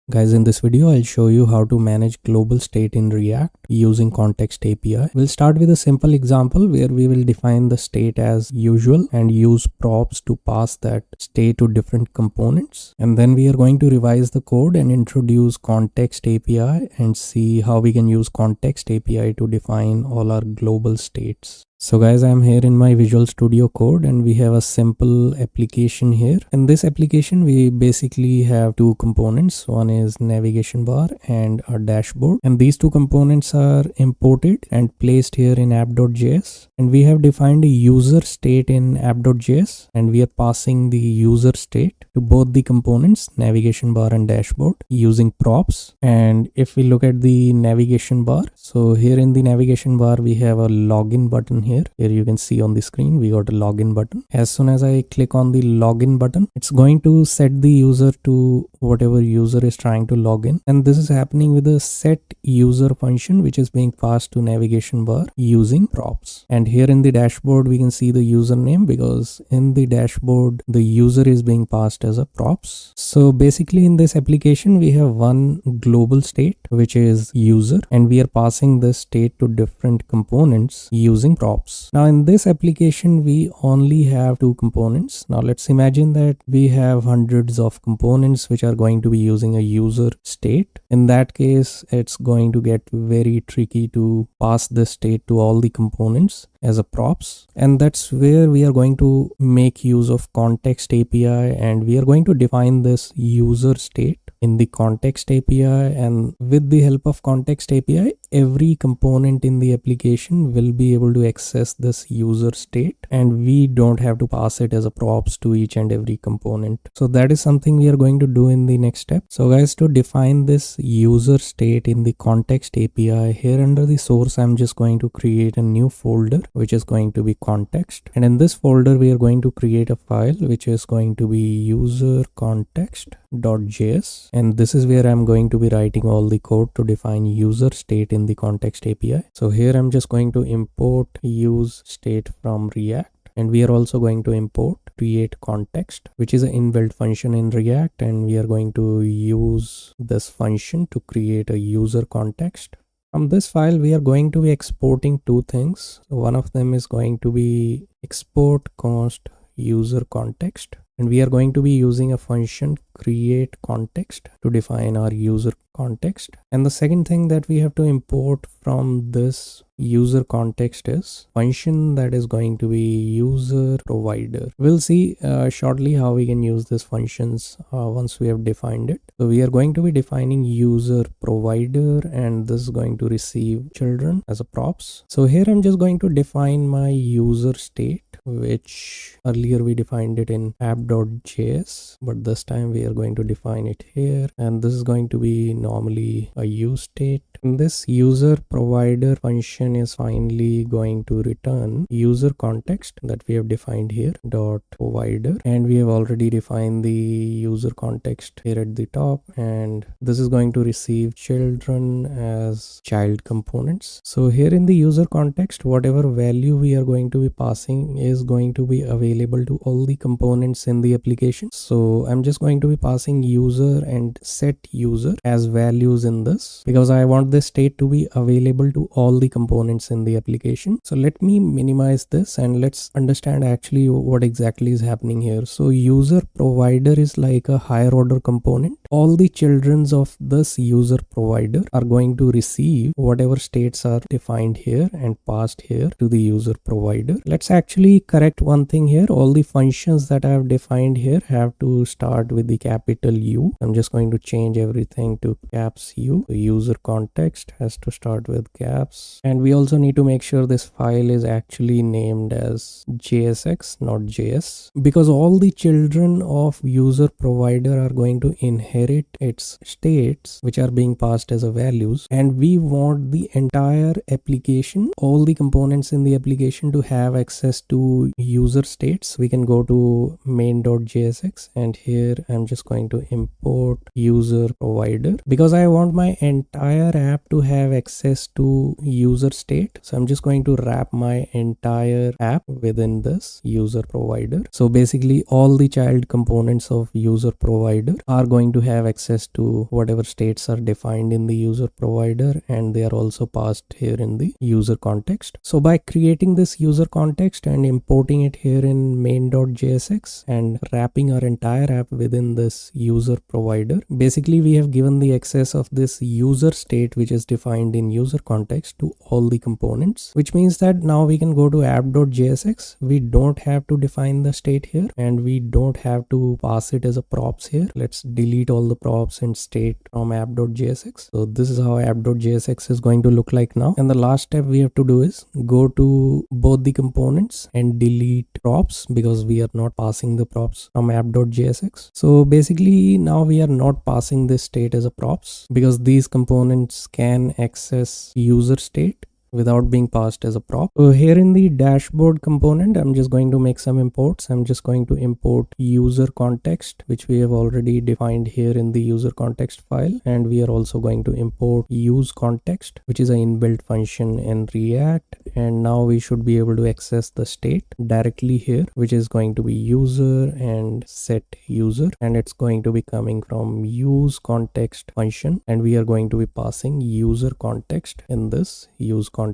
Guys, in this video, I'll show you how to manage global state in React using Context API. We'll start with a simple example where we will define the state as usual and use props to pass that state to different components. And then we are going to revise the code and introduce Context API and see how we can use Context API to define all our global states. So guys, I'm here in my Visual Studio Code and we have a simple application here. In this application, we basically have two components. One is navigation bar and a dashboard. And these two components are imported and placed here in app.js. And we have defined a user state in app.js and we are passing the user state to both the components, navigation bar and dashboard, using props. And if we look at the navigation bar, so here in the navigation bar, we have a login button here you can see on the screen we got a login button. As soon as I click on the login button, it's going to set the user to whatever user is trying to log in, and this is happening with a set user function which is being passed to navigation bar using props. And here in the dashboard we can see the username because in the dashboard the user is being passed as a props. So basically in this application we have one global state which is user, and we are passing this state to different components using props. Now in this application we only have two components. Now let's imagine that we have hundreds of components which are going to be using a user state. In that case it's going to get very tricky to pass this state to all the components as a props, and that's where we are going to make use of Context API, and we are going to define this user state in the Context API. And with the help of Context API, every component in the application will be able to access this user state, and we don't have to pass it as a props to each and every component. So that is something we are going to do in the next step. So guys, to define this user state in the Context API, here under the source I'm just going to create a new folder which is going to be context, and in this folder we are going to create a file which is going to be user context.js, and this is where I'm going to be writing all the code to define user state in the Context API. So here I'm just going to import use state from React, and we are also going to import create context, which is an inbuilt function in React, and we are going to use this function to create a user context. From this file we are going to be exporting two things. One of them is going to be export const user context, and we are going to be using a function create context to define our user context. And the second thing that we have to import from this user context is function that is going to be user provider. We'll see shortly how we can use these functions once we have defined it. So we are going to be defining user provider, and this is going to receive children as a props. So here I'm just going to define my user state, which earlier we defined it in app.js, but this time we are going to define it here, and this is going to be normally a use state. And this user provider function is finally going to return user context that we have defined here dot provider, and we have already defined the user context here at the top, and this is going to receive children as child components. So here in the user context, whatever value we are going to be passing is going to be available to all the components in the application. So I'm just going to be passing user and set user as values in this because I want this state to be available to all the components in the application. So let me minimize this and let's understand actually what exactly is happening here. So user provider is like a higher order component. All the childrens of this user provider are going to receive whatever states are defined here and passed here to the user provider. Let's actually correct one thing here. All the functions that I have defined here have to start with the capital U. I'm just going to change everything to caps U. The user context has to start with caps, and we also need to make sure this file is actually named as JSX, not JS, because all the children of user provider are going to inherit its states which are being passed as a values, and we want the entire application, all the components in the application, to have access to to user states, we can go to main.jsx, and here I'm just going to import user provider because I want my entire app to have access to user state. So I'm just going to wrap my entire app within this user provider. So basically all the child components of user provider are going to have access to whatever states are defined in the user provider, and they are also passed here in the user context. So by creating this user context and importing it here in main.jsx and wrapping our entire app within this user provider, basically we have given the access of this user state which is defined in user context to all the components, which means that now we can go to app.jsx. We don't have to define the state here, and we don't have to pass it as a props here. Let's delete all the props and state from app.jsx. So this is how app.jsx is going to look like now. And the last step we have to do is go to both the components and delete props because we are not passing the props from app.jsx. So basically now we are not passing this state as a props because these components can access user state without being passed as a prop. So here in the dashboard component, I'm just going to make some imports. I'm just going to import user context, which we have already defined here in the user context file. And we are also going to import use context, which is an inbuilt function in React. And now we should be able to access the state directly here, which is going to be user and set user. And it's going to be coming from use context function. And we are going to be passing user context in this use context.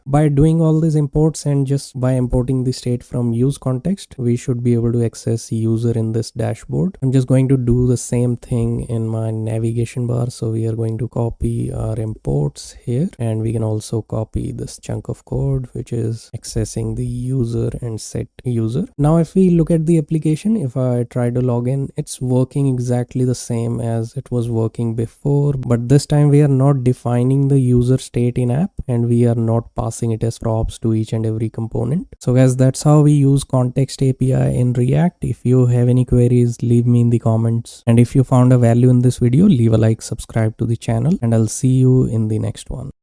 By doing all these imports and just by importing the state from use context, we should be able to access user in this dashboard. I'm just going to do the same thing in my navigation bar. So we are going to copy our imports here, and we can also copy this chunk of code which is accessing the user and set user. Now if we look at the application, if I try to log in, it's working exactly the same as it was working before, but this time we are not defining the user state in app, and we are not passing it as props to each and every component. So guys, that's how we use context API in React. If you have any queries, leave me in the comments, and if you found a value in this video, leave a like, subscribe to the channel, and I'll see you in the next one.